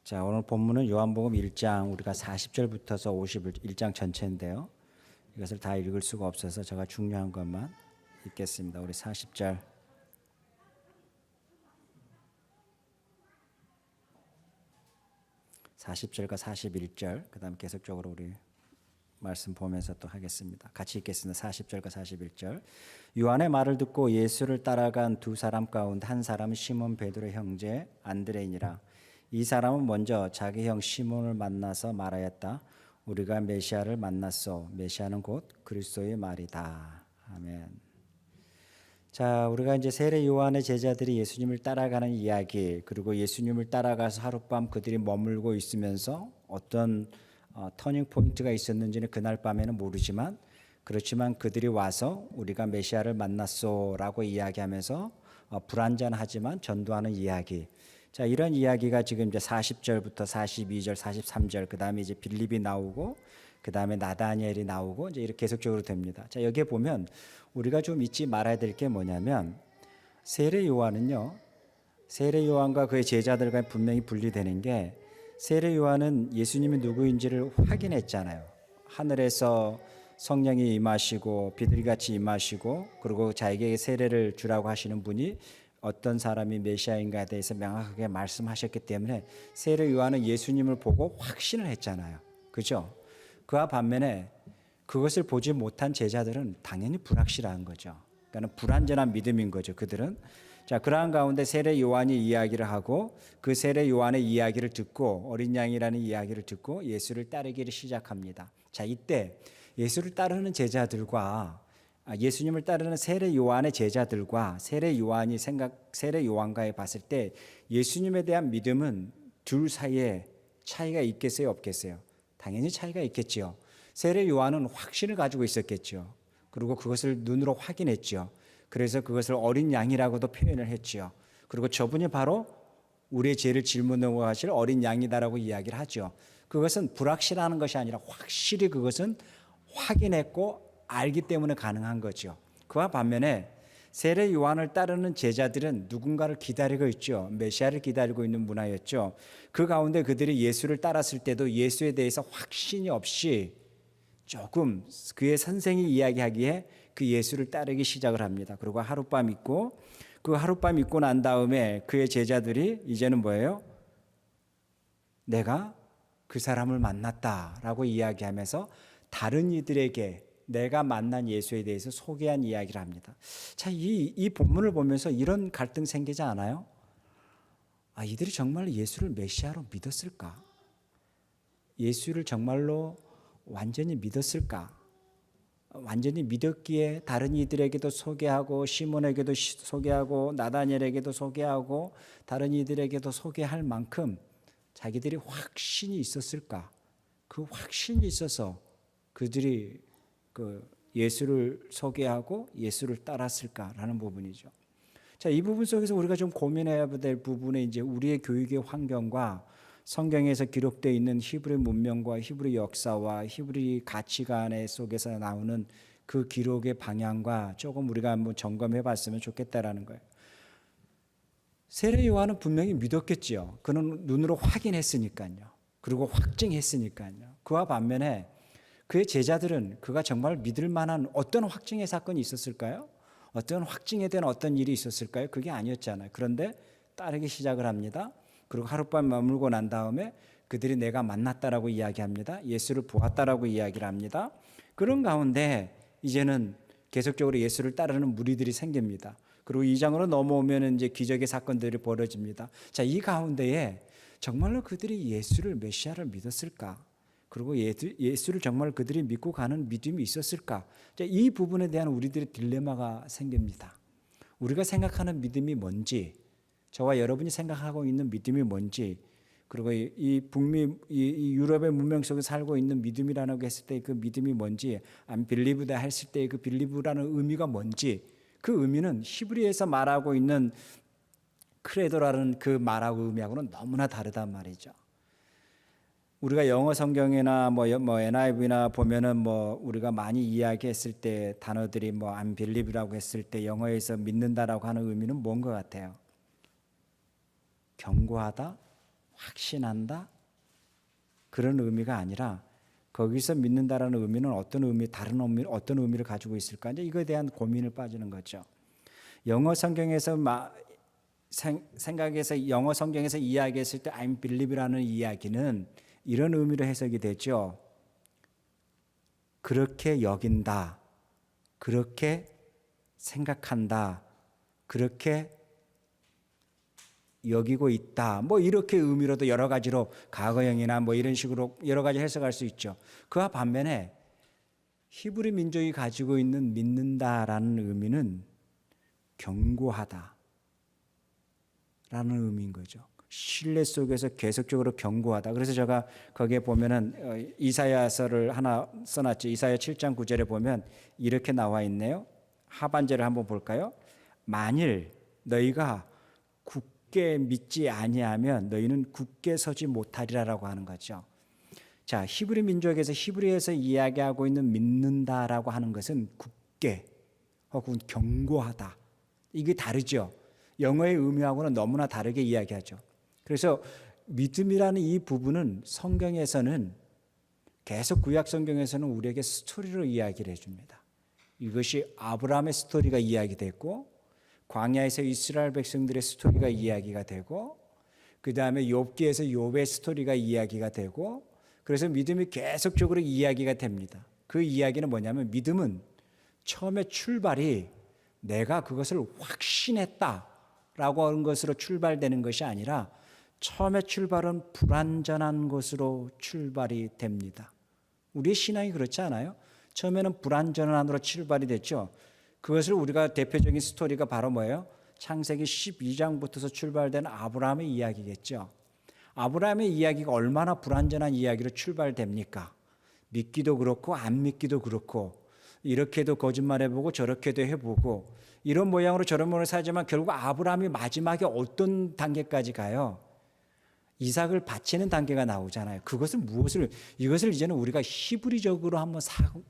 자, 오늘 본문은 요한복음 1장 우리가 40절부터서 51장 전체인데요. 이것을 다 읽을 수가 없어서 제가 중요한 것만 읽겠습니다. 우리 40절. (40절과 41절) 그 다음 계속적으로 우리 말씀 보면서 또 하겠습니다. 같이 읽겠습니다. 40절과 41절. 요한의 말을 듣고 예수를 따라간 두 사람 가운데 한 사람은 시몬 베드로의 형제 안드레이니라. 이 사람은 먼저 자기 형 시몬을 만나서 말하였다. 우리가 메시아를 만났소. 메시아는 곧 그리스도의 말이다. 아멘. 자, 우리가 이제 세례 요한의 제자들이 예수님을 따라가는 이야기, 그리고 예수님을 따라가서 하룻밤 그들이 머물고 있으면서 어떤 터닝 포인트가 있었는지는 그날 밤에는 모르지만, 그렇지만 그들이 와서 우리가 메시아를 만났소라고 이야기하면서 불완전하지만 전도하는 이야기. 자, 이런 이야기가 지금 이제 40절부터 42절, 43절, 그 다음에 이제 빌립이 나오고, 그 다음에 나다니엘이 나오고, 이제 이렇게 계속적으로 됩니다. 자, 여기에 보면 우리가 좀 잊지 말아야 될 게 뭐냐면, 세례 요한은요, 세례 요한과 그의 제자들과 분명히 분리되는 게, 세례 요한은 예수님이 누구인지를 확인했잖아요. 하늘에서 성령이 임하시고 비둘기같이 임하시고, 그리고 자기에게 세례를 주라고 하시는 분이 어떤 사람이 메시아인가에 대해서 명확하게 말씀하셨기 때문에 세례 요한은 예수님을 보고 확신을 했잖아요. 그죠? 그와 반면에 그것을 보지 못한 제자들은 당연히 불확실한 거죠. 그러니까 불완전한 믿음인 거죠, 그들은. 자, 그러한 가운데 세례 요한이 이야기를 하고, 그 세례 요한의 이야기를 듣고, 어린 양이라는 이야기를 듣고 예수를 따르기를 시작합니다. 자, 이때 예수를 따르는 제자들과 예수님을 따르는 세례 요한의 제자들과 세례 요한과에 봤을 때 예수님에 대한 믿음은 둘 사이에 차이가 있겠어요, 없겠어요? 당연히 차이가 있겠죠. 세례 요한은 확신을 가지고 있었겠죠. 그리고 그것을 눈으로 확인했죠. 그래서 그것을 어린 양이라고도 표현을 했죠. 그리고 저분이 바로 우리의 죄를 짊어지고 가실 어린 양이다라고 이야기를 하죠. 그것은 불확실한 것이 아니라 확실히 그것은 확인했고 알기 때문에 가능한 거죠. 그와 반면에 세례 요한을 따르는 제자들은 누군가를 기다리고 있죠. 메시아를 기다리고 있는 문화였죠. 그 가운데 그들이 예수를 따랐을 때도 예수에 대해서 확신이 없이 조금 그의 선생이 이야기하기에 그 예수를 따르기 시작을 합니다. 그리고 하룻밤 있고, 그 하룻밤 있고 난 다음에 그의 제자들이 이제는 뭐예요? 내가 그 사람을 만났다라고 이야기하면서 다른 이들에게 내가 만난 예수에 대해서 소개한 이야기를 합니다. 자, 이 본문을 보면서 이런 갈등 생기지 않아요? 이들이 정말 예수를 메시아로 믿었을까? 예수를 정말로 완전히 믿었을까? 완전히 믿었기에 다른 이들에게도 소개하고, 시몬에게도 소개하고, 나다니엘에게도 소개하고, 다른 이들에게도 소개할 만큼 자기들이 확신이 있었을까? 그 확신이 있어서 그들이 예수를 소개하고 예수를 따랐을까라는 부분이죠. 자, 이 부분 속에서 우리가 좀 고민해야 될 부분은 이제 우리의 교육의 환경과 성경에서 기록되어 있는 히브리 문명과 히브리 역사와 히브리 가치관 속에서 나오는 그 기록의 방향과 조금 우리가 한번 점검해 봤으면 좋겠다라는 거예요. 세례 요한은 분명히 믿었겠지요. 그는 눈으로 확인했으니까요. 그리고 확증했으니까요. 그와 반면에 그의 제자들은 그가 정말 믿을 만한 어떤 확증의 사건이 있었을까요? 어떤 확증에 대한 어떤 일이 있었을까요? 그게 아니었잖아요. 그런데 따르기 시작을 합니다. 그리고 하룻밤 머물고 난 다음에 그들이 내가 만났다라고 이야기합니다. 예수를 보았다라고 이야기를 합니다. 그런 가운데 이제는 계속적으로 예수를 따르는 무리들이 생깁니다. 그리고 2장으로 넘어오면 이제 기적의 사건들이 벌어집니다. 자, 이 가운데에 정말로 그들이 예수를 메시아를 믿었을까? 그리고 예수를 정말 그들이 믿고 가는 믿음이 있었을까? 자, 이 부분에 대한 우리들의 딜레마가 생깁니다. 우리가 생각하는 믿음이 뭔지, 저와 여러분이 생각하고 있는 믿음이 뭔지, 그리고 이 유럽의 문명 속에 살고 있는 믿음이라고 했을 때 그 믿음이 뭔지, I'm believe다 했을 때 그 believe라는 의미가 뭔지, 그 의미는 히브리에서 말하고 있는 크레도라는 그 말하고 의미하고는 너무나 다르단 말이죠. 우리가 영어 성경이나 뭐 NIV나 보면은 우리가 많이 이야기했을 때 단어들이 I'm believe라고 했을 때 영어에서 믿는다라고 하는 의미는 뭔 것 같아요? 견고하다, 확신한다 그런 의미가 아니라 거기서 믿는다라는 의미는 어떤 의미, 다른 의미, 어떤 의미를 가지고 있을까? 이제 이거에 대한 고민을 빠지는 거죠. 영어 성경에서 생각해서 영어 성경에서 이야기했을 때 I'm believe라는 이야기는 이런 의미로 해석이 되죠. 그렇게 여긴다, 그렇게 생각한다, 그렇게 여기고 있다. 뭐 이렇게 의미로도 여러 가지로 과거형이나 뭐 이런 식으로 여러 가지 해석할 수 있죠. 그와 반면에 히브리 민족이 가지고 있는 믿는다라는 의미는 견고하다 라는 의미인 거죠. 신뢰 속에서 계속적으로 견고하다. 그래서 제가 거기에 보면은 이사야서를 하나 써놨죠. 이사야 7장 9절에 보면 이렇게 나와 있네요. 하반절을 한번 볼까요? 만일 너희가 굳게 믿지 아니하면 너희는 굳게 서지 못하리라라고 하는 거죠. 자, 히브리 민족에서 히브리에서 이야기하고 있는 믿는다라고 하는 것은 굳게 혹은 견고하다. 이게 다르죠. 영어의 의미하고는 너무나 다르게 이야기하죠. 그래서 믿음이라는 이 부분은 성경에서는 계속 구약 성경에서는 우리에게 스토리로 이야기를 해줍니다. 이것이 아브라함의 스토리가 이야기됐고 광야에서 이스라엘 백성들의 스토리가 이야기가 되고 그 다음에 욥기에서 욥의 스토리가 이야기가 되고 그래서 믿음이 계속적으로 이야기가 됩니다. 그 이야기는 뭐냐면 믿음은 처음에 출발이 내가 그것을 확신했다라고 하는 것으로 출발되는 것이 아니라 처음에 출발은 불완전한 것으로 출발이 됩니다. 우리의 신앙이 그렇지 않아요? 처음에는 불완전한으로 출발이 됐죠. 그것을 우리가 대표적인 스토리가 바로 뭐예요? 창세기 12장부터서 출발된 아브라함의 이야기겠죠. 아브라함의 이야기가 얼마나 불완전한 이야기로 출발됩니까? 믿기도 그렇고 안 믿기도 그렇고 이렇게도 거짓말해보고 저렇게도 해보고 이런 모양으로 저런 모양으로 살지만 결국 아브라함이 마지막에 어떤 단계까지 가요? 이삭을 바치는 단계가 나오잖아요. 그것은 이것을 이제는 우리가 히브리적으로 한번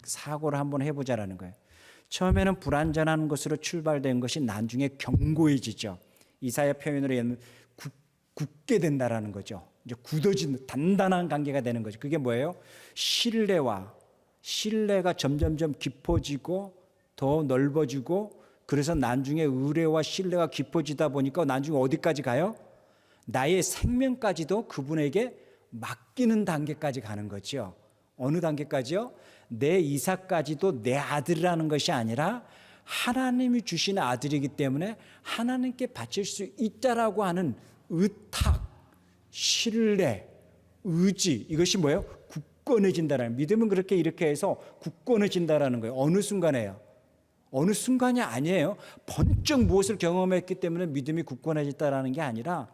사고를 한번 해보자라는 거예요. 처음에는 불완전한 것으로 출발된 것이 나중에 견고해지죠. 이사야 표현으로 하면 굳게 된다라는 거죠. 이제 굳어진 단단한 관계가 되는 거죠. 그게 뭐예요? 신뢰가 점점점 깊어지고 더 넓어지고 그래서 나중에 의뢰와 신뢰가 깊어지다 보니까 나중에 어디까지 가요? 나의 생명까지도 그분에게 맡기는 단계까지 가는 거죠. 어느 단계까지요? 내 이삭까지도 내 아들이라는 것이 아니라 하나님이 주신 아들이기 때문에 하나님께 바칠 수 있다라고 하는 의탁, 신뢰, 의지 이것이 뭐예요? 굳건해진다라는 믿음은 그렇게 이렇게 해서 굳건해진다라는 거예요. 어느 순간에요? 어느 순간이 아니에요. 번쩍 무엇을 경험했기 때문에 믿음이 굳건해졌다라는 게 아니라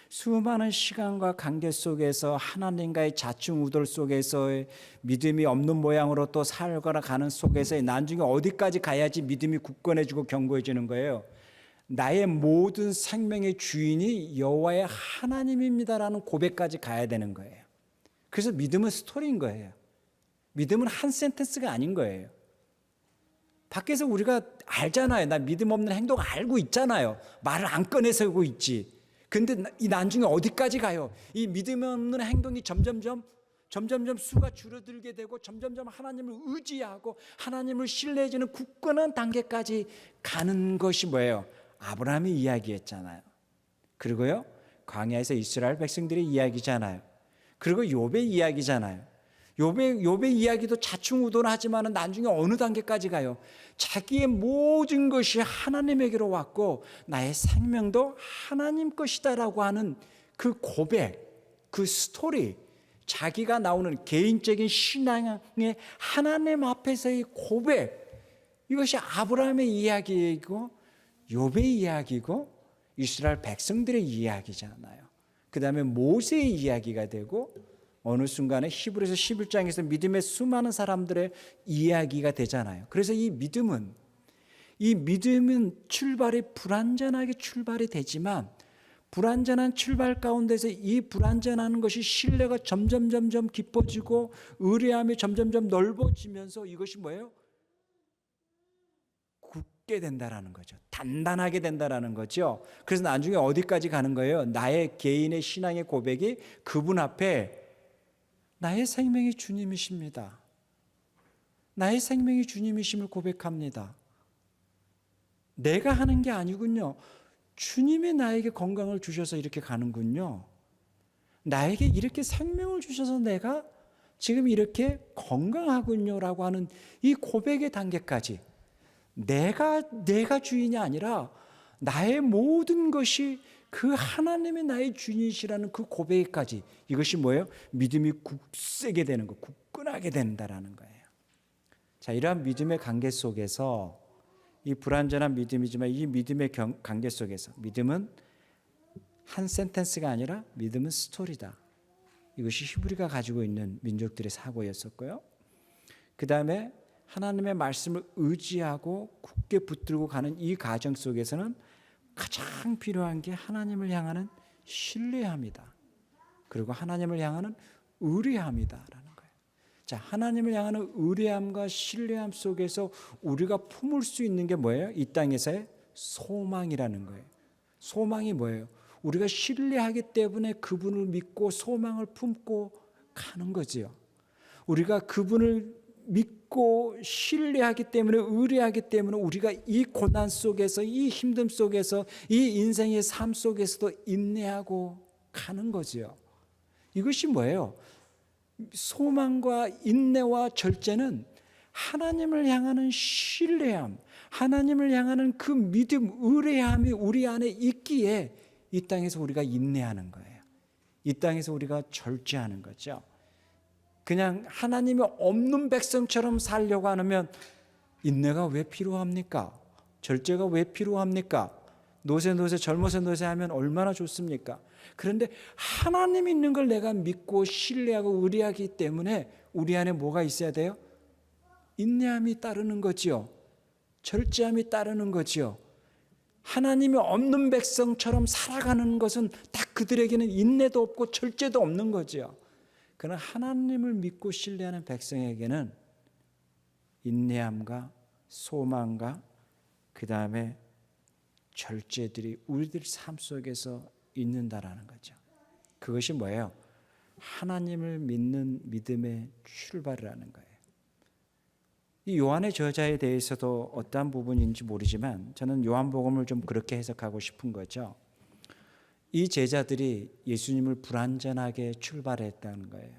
수많은 시간과 관계 속에서 하나님과의 좌충우돌 속에서의 믿음이 없는 모양으로 또 살거나 가는 속에서 나중에 어디까지 가야지 믿음이 굳건해지고 견고해지는 거예요. 나의 모든 생명의 주인이 여호와의 하나님입니다라는 고백까지 가야 되는 거예요. 그래서 믿음은 스토리인 거예요. 믿음은 한 센텐스가 아닌 거예요. 밖에서 우리가 알잖아요. 나 믿음 없는 행동 알고 있잖아요. 말을 안 꺼내서 하고 있지. 근데 이 나중에 어디까지 가요? 이 믿음 없는 행동이 점점점 수가 줄어들게 되고 점점점 하나님을 의지하고 하나님을 신뢰해주는 굳건한 단계까지 가는 것이 뭐예요? 아브라함이 이야기했잖아요. 그리고요 광야에서 이스라엘 백성들의 이야기잖아요. 그리고 욥의 이야기잖아요. 욥의 이야기도 좌충우돌하지만 나중에 어느 단계까지 가요? 자기의 모든 것이 하나님에게로 왔고 나의 생명도 하나님 것이다라고 하는 그 고백, 그 스토리, 자기가 나오는 개인적인 신앙의 하나님 앞에서의 고백, 이것이 아브라함의 이야기이고 욥의 이야기고 이스라엘 백성들의 이야기잖아요. 그 다음에 모세의 이야기가 되고 어느 순간에 히브리서 11장에서 믿음의 수많은 사람들의 이야기가 되잖아요. 그래서 이 믿음은 출발이 불완전하게 출발이 되지만 불완전한 출발 가운데서 이 불완전한 것이 신뢰가 점점 깊어지고 의뢰함이 점점 넓어지면서 이것이 뭐예요? 굳게 된다라는 거죠. 단단하게 된다라는 거죠. 그래서 나중에 어디까지 가는 거예요? 나의 개인의 신앙의 고백이 그분 앞에 나의 생명이 주님이십니다. 나의 생명이 주님이심을 고백합니다. 내가 하는 게 아니군요. 주님이 나에게 건강을 주셔서 이렇게 가는군요. 나에게 이렇게 생명을 주셔서 내가 지금 이렇게 건강하군요라고 하는 이 고백의 단계까지 내가 주인이 아니라 나의 모든 것이 그 하나님이 나의 주인이시라는 그 고백까지, 이것이 뭐예요? 믿음이 굳세게 되는 거, 굳건하게 된다라는 거예요. 자, 이러한 믿음의 관계 속에서, 이 불완전한 믿음이지만 이 믿음의 관계 속에서, 믿음은 한 센텐스가 아니라 믿음은 스토리다. 이것이 히브리가 가지고 있는 민족들의 사고였었고요. 그 다음에 하나님의 말씀을 의지하고 굳게 붙들고 가는 이 과정 속에서는 가장 필요한 게 하나님을 향하는 신뢰함이다. 그리고 하나님을 향하는 의뢰함이다라는 거예요. 자, 하나님을 향하는 의뢰함과 신뢰함 속에서 우리가 품을 수 있는 게 뭐예요? 이 땅에서의 소망이라는 거예요. 소망이 뭐예요? 우리가 신뢰하기 때문에 그분을 믿고 소망을 품고 가는 거지요. 우리가 그분을 믿고 신뢰하기 때문에, 의뢰하기 때문에 우리가 이 고난 속에서, 이 힘듦 속에서, 이 인생의 삶 속에서도 인내하고 가는 거지요. 이것이 뭐예요? 소망과 인내와 절제는 하나님을 향하는 신뢰함, 하나님을 향하는 그 믿음, 의뢰함이 우리 안에 있기에 이 땅에서 우리가 인내하는 거예요. 이 땅에서 우리가 절제하는 거죠. 그냥 하나님이 없는 백성처럼 살려고 하면 인내가 왜 필요합니까? 절제가 왜 필요합니까? 노세 젊어서 노세 하면 얼마나 좋습니까? 그런데 하나님 있는 걸 내가 믿고 신뢰하고 의뢰하기 때문에 우리 안에 뭐가 있어야 돼요? 인내함이 따르는 거지요. 절제함이 따르는 거지요. 하나님이 없는 백성처럼 살아가는 것은 딱 그들에게는 인내도 없고 절제도 없는 거지요. 그러나 하나님을 믿고 신뢰하는 백성에게는 인내함과 소망과 그 다음에 절제들이 우리들 삶 속에서 있는다라는 거죠. 그것이 뭐예요? 하나님을 믿는 믿음의 출발이라는 거예요. 이 요한의 저자에 대해서도 어떠한 부분인지 모르지만 저는 요한복음을 좀 그렇게 해석하고 싶은 거죠. 이 제자들이 예수님을 불완전하게 출발했다는 거예요.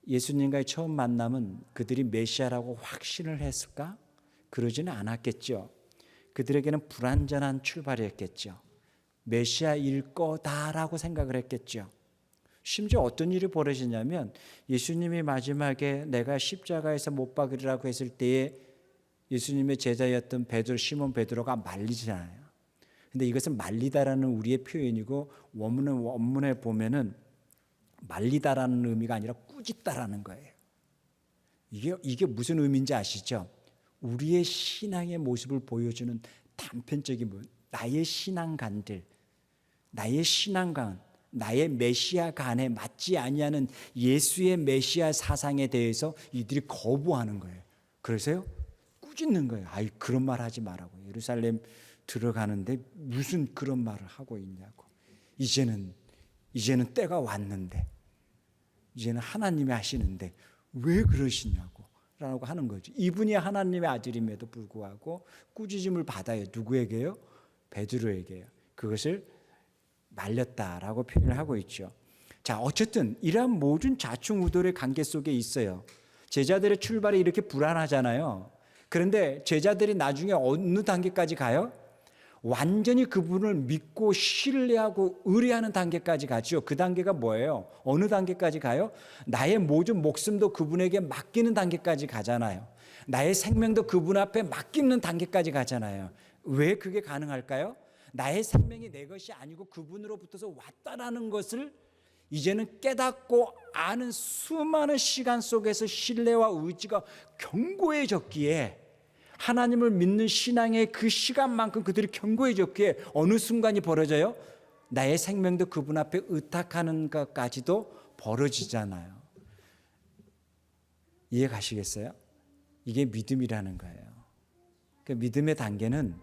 예수님과의 처음 만남은 그들이 메시아라고 확신을 했을까? 그러지는 않았겠죠. 그들에게는 불완전한 출발이었겠죠. 메시아일 거다라고 생각을 했겠죠. 심지어 어떤 일이 벌어지냐면 예수님이 마지막에 내가 십자가에서 못 박으리라고 했을 때에 예수님의 제자였던 시몬 베드로가 말리잖아요. 근데 이것은 말리다라는 우리의 표현이고 원문에 보면은 말리다라는 의미가 아니라 꾸짖다라는 거예요. 이게 무슨 의미인지 아시죠? 우리의 신앙의 모습을 보여주는 단편적인 나의 신앙관들, 나의 신앙관, 나의 메시아관에 맞지 아니하는 예수의 메시아 사상에 대해서 이들이 거부하는 거예요. 그래서요 꾸짖는 거예요. 아이, 그런 말 하지 말라고. 예루살렘 들어가는데 무슨 그런 말을 하고 있냐고. 이제는 때가 왔는데, 이제는 하나님이 하시는데 왜 그러시냐고 라고 하는 거죠. 이분이 하나님의 아들임에도 불구하고 꾸짖음을 받아요. 누구에게요? 베드로에게요. 그것을 말렸다라고 표현을 하고 있죠. 자, 어쨌든 이러한 모든 좌충우돌의 관계 속에 있어요. 제자들의 출발이 이렇게 불안하잖아요. 그런데 제자들이 나중에 어느 단계까지 가요? 완전히 그분을 믿고 신뢰하고 의뢰하는 단계까지 가죠. 그 단계가 뭐예요? 어느 단계까지 가요? 나의 모든 목숨도 그분에게 맡기는 단계까지 가잖아요. 나의 생명도 그분 앞에 맡기는 단계까지 가잖아요. 왜 그게 가능할까요? 나의 생명이 내 것이 아니고 그분으로부터서 왔다라는 것을 이제는 깨닫고 아는 수많은 시간 속에서 신뢰와 의지가 견고해졌기에, 하나님을 믿는 신앙의 그 시간만큼 그들이 견고해졌기에 어느 순간이 벌어져요? 나의 생명도 그분 앞에 의탁하는 것까지도 벌어지잖아요. 이해 가시겠어요? 이게 믿음이라는 거예요. 그 믿음의 단계는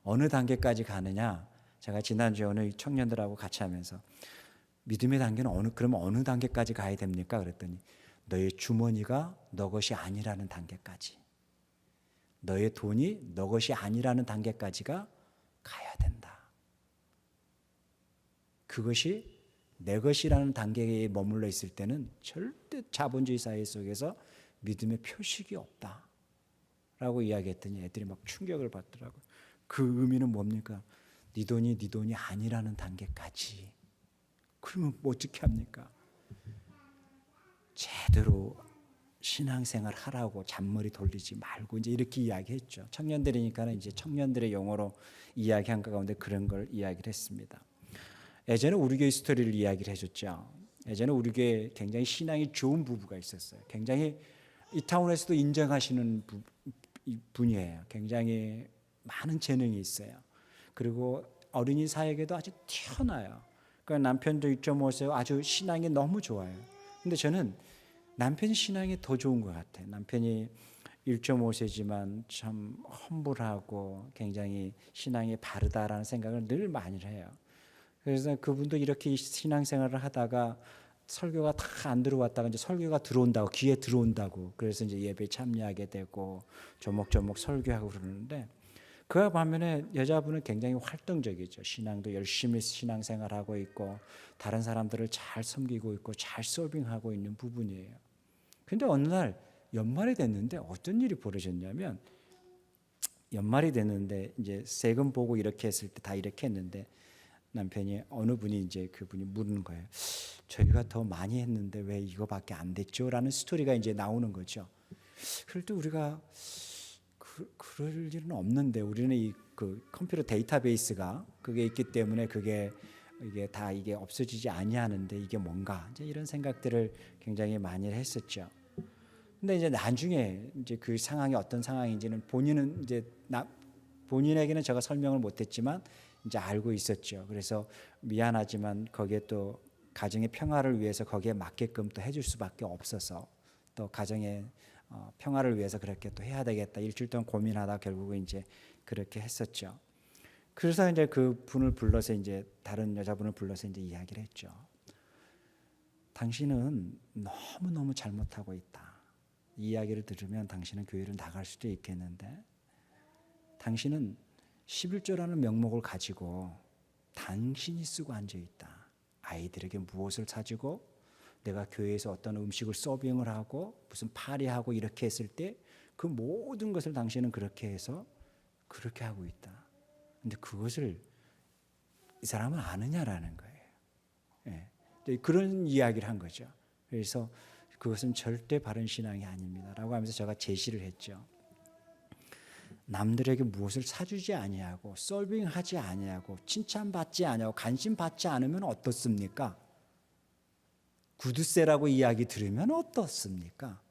어느 단계까지 가느냐? 제가 지난주에 어느 청년들하고 같이 하면서 믿음의 단계는 그러면 어느 단계까지 가야 됩니까? 그랬더니 너의 주머니가 너 것이 아니라는 단계까지, 너의 돈이 너 것이 아니라는 단계까지가 가야 된다. 그것이 내 것이라는 단계에 머물러 있을 때는 절대 자본주의 사회 속에서 믿음의 표식이 없다 라고 이야기했더니 애들이 막 충격을 받더라고요. 그 의미는 뭡니까? 네 돈이 아니라는 단계까지. 그러면 뭐 어떻게 합니까? 제대로 신앙생활 하라고 잔머리 돌리지 말고 이제 이렇게 이야기했죠. 청년들이니까는 이제 청년들의 용어로 이야기한 가운데 그런 걸 이야기를 했습니다. 예전에 우리 교회 스토리를 이야기를 해줬죠. 예전에 우리 교회에 굉장히 신앙이 좋은 부부가 있었어요. 굉장히 이 타운에서도 인정하시는 분이에요. 굉장히 많은 재능이 있어요. 그리고 어린이 사역에도 아주 뛰어나요. 그러니까 남편도 2.5세고 아주 신앙이 너무 좋아요. 근데 저는 남편 신앙이 더 좋은 것 같아요. 남편이 1.5세지만 참 험불하고 굉장히 신앙이 바르다라는 생각을 늘 많이 해요. 그래서 그분도 이렇게 신앙생활을 하다가 설교가 다 안 들어왔다가 이제 설교가 들어온다고, 귀에 들어온다고, 그래서 이제 예배에 참여하게 되고 조목조목 설교하고 그러는데, 그 반면에 여자분은 굉장히 활동적이죠. 신앙도 열심히 신앙생활하고 있고 다른 사람들을 잘 섬기고 있고 잘 서빙하고 있는 부분이에요. 근데 어느 날 연말이 됐는데 어떤 일이 벌어졌냐면, 연말이 됐는데 이제 세금 보고 이렇게 했을 때 다 이렇게 했는데 남편이 어느 분이 이제 그분이 묻는 거예요. 저희가 더 많이 했는데 왜 이거밖에 안 됐죠? 라는 스토리가 이제 나오는 거죠. 그럴 때 우리가 그럴 일은 없는데, 우리는 이 그 컴퓨터 데이터베이스가 그게 있기 때문에 이게 다 이게 없어지지 아니하는데 이게 뭔가 이제 이런 생각들을 굉장히 많이 했었죠. 근데 이제 나중에 이제 그 상황이 어떤 상황인지는 본인은 이제 본인에게는 제가 설명을 못했지만 이제 알고 있었죠. 그래서 미안하지만 거기에 또 가정의 평화를 위해서 거기에 맞게끔 또 해줄 수밖에 없어서, 또 가정의 평화를 위해서 그렇게 또 해야 되겠다 일주일 동안 고민하다 결국은 이제 그렇게 했었죠. 그래서 이제 그 분을 불러서 이제 다른 여자분을 불러서 이제 이야기를 했죠. 당신은 너무 잘못하고 있다. 이 이야기를 들으면 당신은 교회를 나갈 수도 있겠는데, 당신은 11조라는 명목을 가지고 당신이 쓰고 앉아 있다. 아이들에게 무엇을 사주고 내가 교회에서 어떤 음식을 서빙을 하고 무슨 파리하고 이렇게 했을 때 그 모든 것을 당신은 그렇게 해서 그렇게 하고 있다. 근데 그것을 이 사람은 아느냐라는 거예요. 예. 그런 이야기를 한 거죠. 그래서 그것은 절대 바른 신앙이 아닙니다라고 하면서 제가 제시를 했죠. 남들에게 무엇을 사주지 아니하고 서빙하지 아니하고 칭찬받지 아니하고 관심받지 않으면 어떻습니까? 구두쇠라고 이야기 들으면 어떻습니까?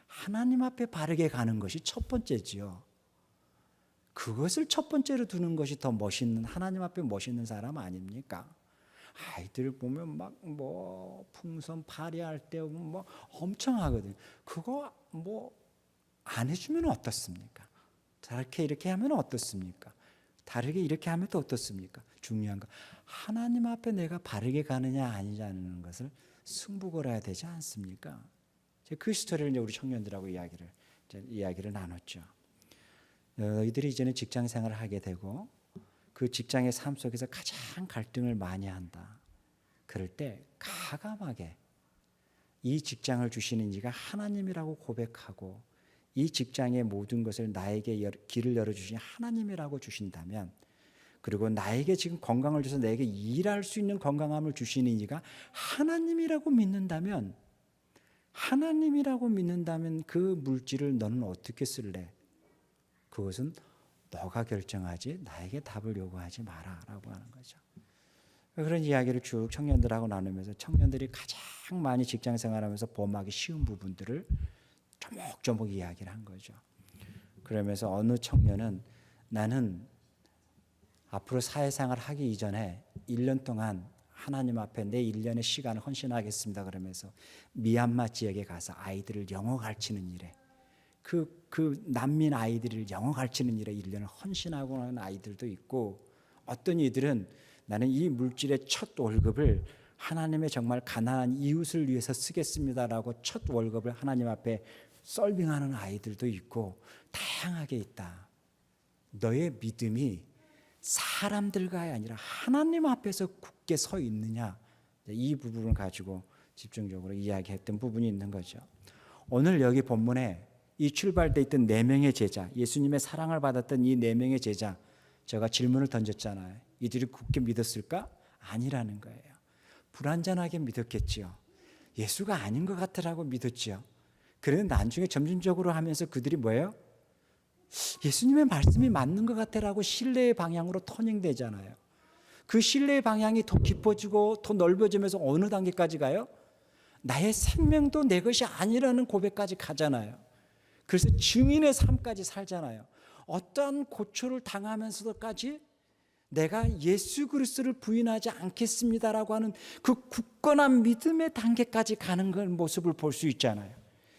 하나님 앞에 바르게 가는 것이 첫 번째지요. 그것을 첫 번째로 두는 것이 더 멋있는, 하나님 앞에 멋있는 사람 아닙니까? 아이들 보면 막 뭐 풍선 파리할 때 뭐 엄청 하거든요. 그거 뭐 안 해주면 어떻습니까? 저렇게 이렇게 하면 어떻습니까? 다르게 이렇게 하면 또 어떻습니까? 중요한 거, 하나님 앞에 내가 바르게 가느냐 아니냐는 것을 승부 걸어야 되지 않습니까? 그 스토리를 이제 우리 청년들하고 이야기를 나눴죠. 너희들이 이제는 직장 생활을 하게 되고 그 직장의 삶 속에서 가장 갈등을 많이 한다. 그럴 때 가감하게 이 직장을 주시는 이가 하나님이라고 고백하고 이 직장의 모든 것을 나에게 길을 열어주신 하나님이라고 주신다면, 그리고 나에게 지금 건강을 줘서 내게 일할 수 있는 건강함을 주시는 이가 하나님이라고 믿는다면, 그 물질을 너는 어떻게 쓸래? 그것은 너가 결정하지 나에게 답을 요구하지 마라 라고 하는 거죠. 그런 이야기를 쭉 청년들하고 나누면서 청년들이 가장 많이 직장 생활하면서 범하기 쉬운 부분들을 조목조목 이야기를 한 거죠. 그러면서 어느 청년은 나는 앞으로 사회생활 하기 이전에 1년 동안 하나님 앞에 내 1년의 시간을 헌신하겠습니다. 그러면서 미얀마 지역에 가서 아이들을 영어 가르치는 일에 그 난민 아이들을 영어 가르치는 일에 1년을 헌신하고 하는 아이들도 있고, 어떤 이들은 나는 이 물질의 첫 월급을 하나님의 정말 가난한 이웃을 위해서 쓰겠습니다라고 첫 월급을 하나님 앞에 썰빙하는 아이들도 있고, 다양하게 있다. 너의 믿음이 사람들과의 아니라 하나님 앞에서 굳게 서 있느냐, 이 부분을 가지고 집중적으로 이야기했던 부분이 있는 거죠. 오늘 여기 본문에 이 출발돼 있던 4명의 제자, 예수님의 사랑을 받았던 이 4명의 제자, 제가 질문을 던졌잖아요. 이들이 굳게 믿었을까? 아니라는 거예요. 불완전하게 믿었겠지요. 예수가 아닌 것 같으라고 믿었지요. 그런데 나중에 점진적으로 하면서 그들이 뭐예요? 예수님의 말씀이 맞는 것 같아라고 신뢰의 방향으로 터닝되잖아요. 그 신뢰의 방향이 더 깊어지고 더 넓어지면서 어느 단계까지 가요? 나의 생명도 내 것이 아니라는 고백까지 가잖아요. 그래서 증인의 삶까지 살잖아요. 어떠한 고초를 당하면서도까지 내가 예수 그리스도를 부인하지 않겠습니다라고 하는 그 굳건한 믿음의 단계까지 가는 그 모습을 볼 수 있잖아요.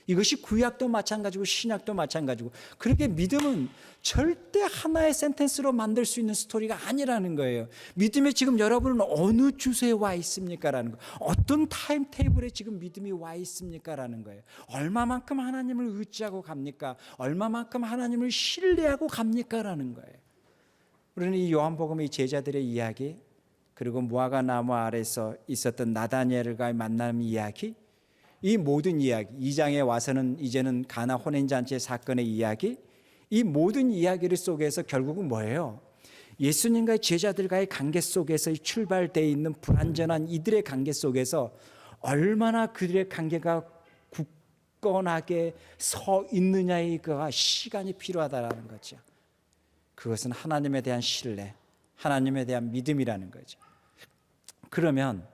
이것이 구약도 마찬가지고 신약도 마찬가지고, 그렇게 믿음은 절대 하나의 센텐스로 만들 수 있는 스토리가 아니라는 거예요. 믿음에 지금 여러분은 어느 주소에 와 있습니까라는 거, 어떤 타임 테이블에 지금 믿음이 와 있습니까라는 거예요. 얼마만큼 하나님을 의지하고 갑니까? 얼마만큼 하나님을 신뢰하고 갑니까라는 거예요. 우리는 이 요한복음의 제자들의 이야기, 그리고 무화과 나무 아래서 있었던 나다니엘과의 만남 이야기, 이 모든 이야기, 2장에 와서는 이제는 가나 혼인잔치의 사건의 이야기, 이 모든 이야기를 속에서 결국은 뭐예요? 예수님과의 제자들과의 관계 속에서 출발되어 있는 불완전한 이들의 관계 속에서 얼마나 그들의 관계가 굳건하게 서 있느냐의 그 시간이 필요하다는 거죠. 그것은 하나님에 대한 신뢰, 하나님에 대한 믿음이라는 거죠. 그러면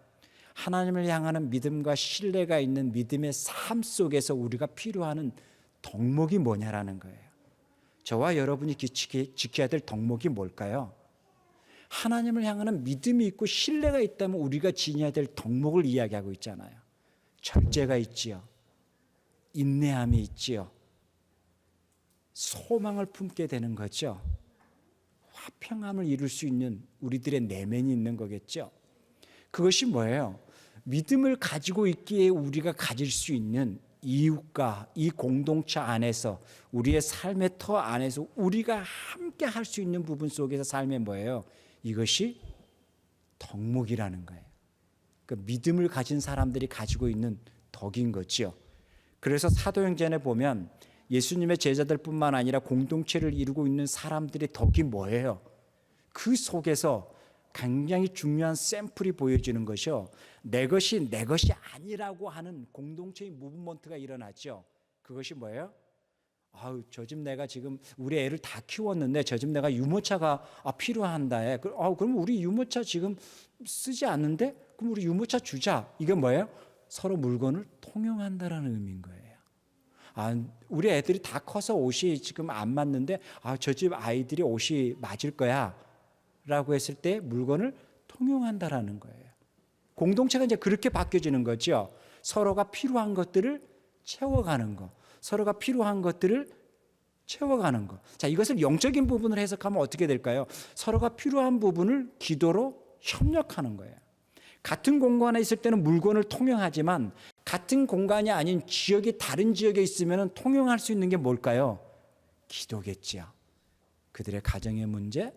하나님을 향하는 믿음과 신뢰가 있는 믿음의 삶 속에서 우리가 필요한 덕목이 뭐냐라는 거예요. 저와 여러분이 지켜야 될 덕목이 뭘까요? 하나님을 향하는 믿음이 있고 신뢰가 있다면 우리가 지녀야 될 덕목을 이야기하고 있잖아요. 절제가 있지요. 인내함이 있지요. 소망을 품게 되는 거죠. 화평함을 이룰 수 있는 우리들의 내면이 있는 거겠죠. 그것이 뭐예요? 믿음을 가지고 있기에 우리가 가질 수 있는 이웃과 이 공동체 안에서, 우리의 삶의 터 안에서 우리가 함께 할 수 있는 부분 속에서 삶의 뭐예요? 이것이 덕목이라는 거예요. 그 믿음을 가진 사람들이 가지고 있는 덕인 거죠. 그래서 사도행전에 보면 예수님의 제자들뿐만 아니라 공동체를 이루고 있는 사람들의 덕이 뭐예요? 그 속에서 굉장히 중요한 샘플이 보여지는 것이요, 내 것이 내 것이 아니라고 하는 공동체의 무브먼트가 일어났죠. 그것이 뭐예요? 저 집 내가 지금 우리 애를 다 키웠는데 저 집 내가 유모차가 필요한다. 그럼 우리 유모차 지금 쓰지 않는데 그럼 우리 유모차 주자. 이게 뭐예요? 서로 물건을 통용한다라는 의미인 거예요. 우리 애들이 다 커서 옷이 지금 안 맞는데 저 집 아이들이 옷이 맞을 거야 라고 했을 때 물건을 통용한다라는 거예요. 공동체가 이제 그렇게 바뀌어지는 거죠. 서로가 필요한 것들을 채워가는 거, 서로가 필요한 것들을 채워가는 거. 자, 이것을 영적인 부분을 해석하면 어떻게 될까요? 서로가 필요한 부분을 기도로 협력하는 거예요. 같은 공간에 있을 때는 물건을 통용하지만 같은 공간이 아닌 지역이 다른 지역에 있으면 통용할 수 있는 게 뭘까요? 기도겠지요. 그들의 가정의 문제,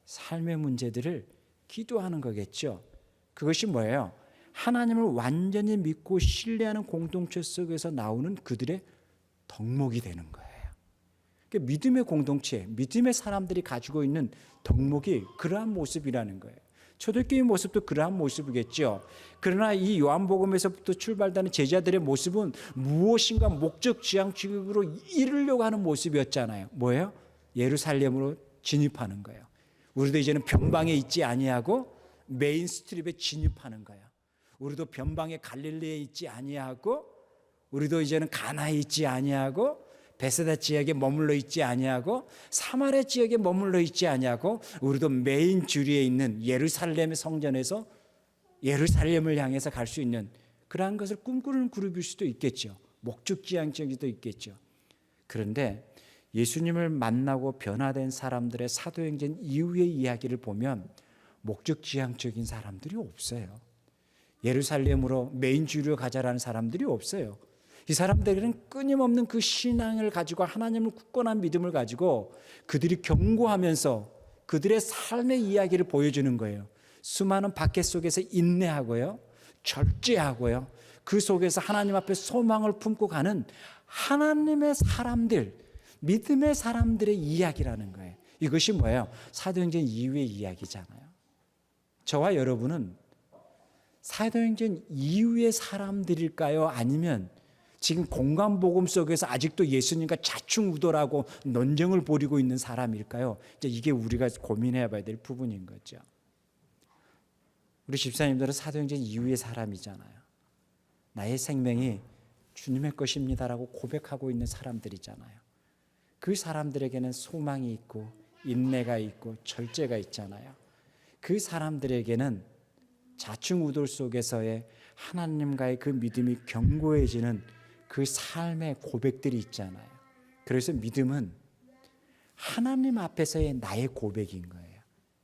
삶의 문제들을 기도하는 거겠죠. 그것이 뭐예요? 하나님을 완전히 믿고 신뢰하는 공동체 속에서 나오는 그들의 덕목이 되는 거예요. 그러니까 믿음의 공동체, 믿음의 사람들이 가지고 있는 덕목이 그러한 모습이라는 거예요. 초대교회의 모습도 그러한 모습이겠죠. 그러나 이 요한복음에서부터 출발되는 제자들의 모습은 무엇인가 목적 지향적으로 이루려고 하는 모습이었잖아요. 뭐예요? 예루살렘으로 진입하는 거예요. 우리도 이제는 변방에 있지 아니하고 메인 스트립에 진입하는 거야. 우리도 변방에 갈릴리에 있지 아니하고, 우리도 이제는 가나에 있지 아니하고, 베세다 지역에 머물러 있지 아니하고, 사마리아 지역에 머물러 있지 아니하고, 우리도 메인 주리에 있는 예루살렘의 성전에서 예루살렘을 향해서 갈 수 있는 그러한 것을 꿈꾸는 그룹일 수도 있겠죠. 목적지향적일 수도 있겠죠. 그런데 예수님을 만나고 변화된 사람들의 사도행전 이후의 이야기를 보면 목적지향적인 사람들이 없어요. 예루살렘으로 메인 주류로 가자라는 사람들이 없어요. 이 사람들은 끊임없는 그 신앙을 가지고 하나님을 굳건한 믿음을 가지고 그들이 경고하면서 그들의 삶의 이야기를 보여주는 거예요. 수많은 박해 속에서 인내하고요, 절제하고요, 그 속에서 하나님 앞에 소망을 품고 가는 하나님의 사람들, 믿음의 사람들의 이야기라는 거예요. 이것이 뭐예요? 사도행전 이후의 이야기잖아요. 저와 여러분은 사도행전 이후의 사람들일까요? 아니면 지금 공간복음 속에서 아직도 예수님과 좌충우돌하고 논쟁을 벌이고 있는 사람일까요? 이제 이게 우리가 고민해 봐야 될 부분인 거죠. 우리 집사님들은 사도행전 이후의 사람이잖아요. 나의 생명이 주님의 것입니다라고 고백하고 있는 사람들이잖아요. 그 사람들에게는 소망이 있고 인내가 있고 절제가 있잖아요. 그 사람들에게는 좌충우돌 속에서의 하나님과의 그 믿음이 견고해지는 그 삶의 고백들이 있잖아요. 그래서 믿음은 하나님 앞에서의 나의 고백인 거예요.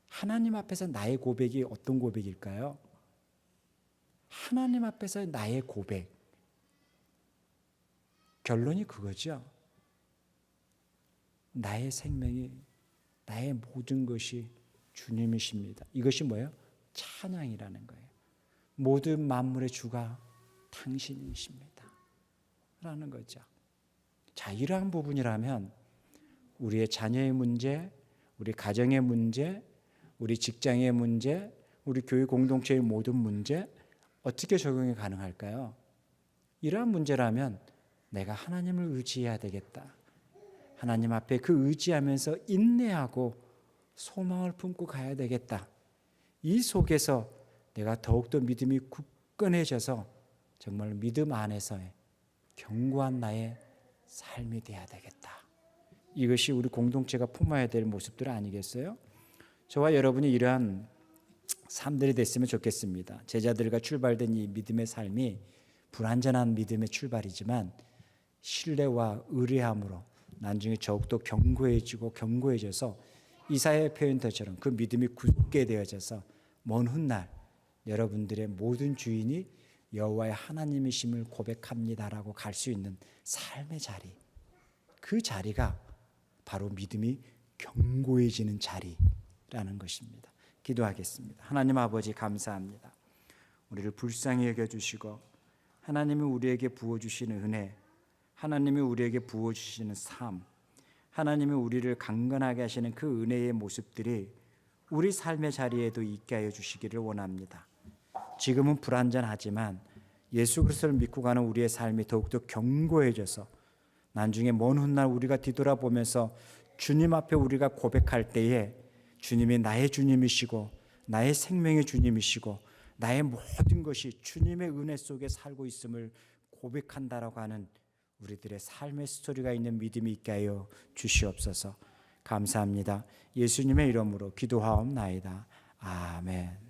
하나님 앞에서 나의 고백이 어떤 고백일까요? 하나님 앞에서 나의 고백. 결론이 그거죠. 나의 생명이, 나의 모든 것이 주님이십니다. 이것이 뭐예요? 찬양이라는 거예요. 모든 만물의 주가 당신이십니다 라는 거죠. 자, 이러한 부분이라면 우리의 자녀의 문제, 우리 가정의 문제, 우리 직장의 문제, 우리 교회 공동체의 모든 문제 어떻게 적용이 가능할까요? 이러한 문제라면 내가 하나님을 의지해야 되겠다. 하나님 앞에 그 의지하면서 인내하고 소망을 품고 가야 되겠다. 이 속에서 내가 더욱더 믿음이 굳건해져서 정말 믿음 안에서의 견고한 나의 삶이 되어야 되겠다. 이것이 우리 공동체가 품어야 될 모습들 아니겠어요? 저와 여러분이 이러한 삶들이 됐으면 좋겠습니다. 제자들과 출발된 이 믿음의 삶이 불완전한 믿음의 출발이지만 신뢰와 의뢰함으로 나중에 더욱더 견고해져서 이사야의 표현처럼 그 믿음이 굳게 되어져서 먼 훗날 여러분들의 모든 주인이 여호와의 하나님이심을 고백합니다라고 갈 수 있는 삶의 자리, 그 자리가 바로 믿음이 견고해지는 자리라는 것입니다. 기도하겠습니다. 하나님 아버지 감사합니다. 우리를 불쌍히 여겨주시고 하나님이 우리에게 부어주시는 은혜, 하나님이 우리에게 부어주시는 삶, 하나님이 우리를 강건하게 하시는 그 은혜의 모습들이 우리 삶의 자리에도 있게 하여 주시기를 원합니다. 지금은 불완전하지만 예수 그리스도를 믿고 가는 우리의 삶이 더욱더 견고해져서 나중에 먼 훗날 우리가 뒤돌아보면서 주님 앞에 우리가 고백할 때에 주님이 나의 주님이시고 나의 생명의 주님이시고 나의 모든 것이 주님의 은혜 속에 살고 있음을 고백한다라고 하는 우리들의 삶의 스토리가 있는 믿음이 있게 하여 주시옵소서. 감사합니다. 예수님의 이름으로 기도하옵나이다. 아멘.